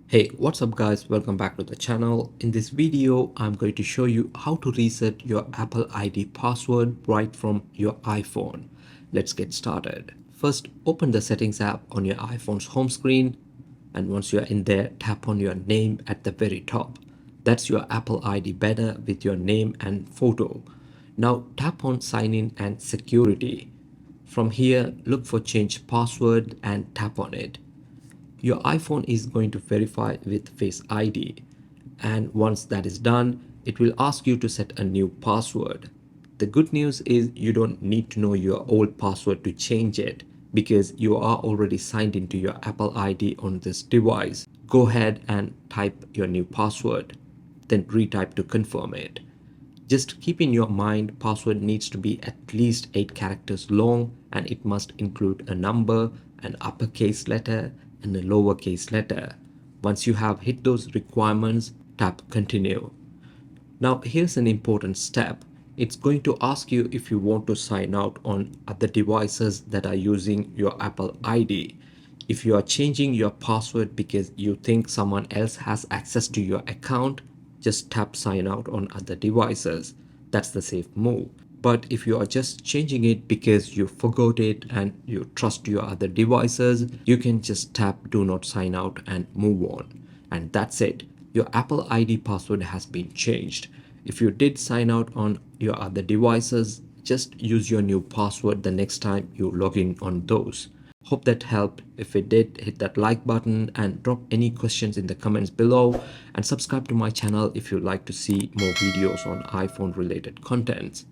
Hey, what's up guys? Welcome back to the channel. In this video, I'm going to show you how to reset your Apple ID password right from your iPhone. Let's get started. First, open the settings app on your iPhone's home screen. And once you're in there, tap on your name at the very top. That's your Apple ID banner with your name and photo. Now tap on sign in and security. From here, look for change password and tap on it. Your iPhone is going to verify with Face ID, and once that is done, it will ask you to set a new password. The good news is you don't need to know your old password to change it because you are already signed into your Apple ID on this device. Go ahead and type your new password, then retype to confirm it. Just keep in your mind password needs to be at least 8 characters long and it must include a number, an uppercase letter and a lowercase letter. Once you have hit those requirements, tap continue. Now here's an important step. It's going to ask you if you want to sign out on other devices that are using your Apple ID. If you are changing your password because you think someone else has access to your account, just tap sign out on other devices. That's the safe move. But if you are just changing it because you forgot it and you trust your other devices, you can just tap do not sign out and move on. And that's it. Your Apple ID password has been changed. If you did sign out on your other devices, just use your new password the next time you log in on those. Hope that helped. If it did, hit that like button and drop any questions in the comments below, and subscribe to my channel if you'd like to see more videos on iPhone related contents.